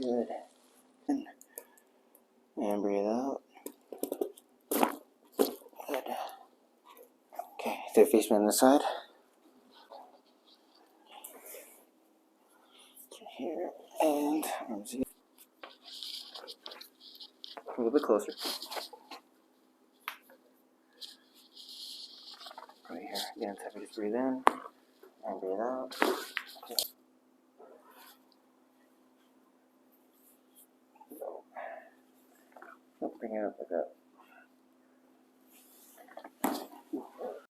Good. And breathe out. Good. Okay, so face me on this side. Here, and arms here. A little bit closer. Right here. Again, so just breathe in and breathe out. Go. Bring it up like that.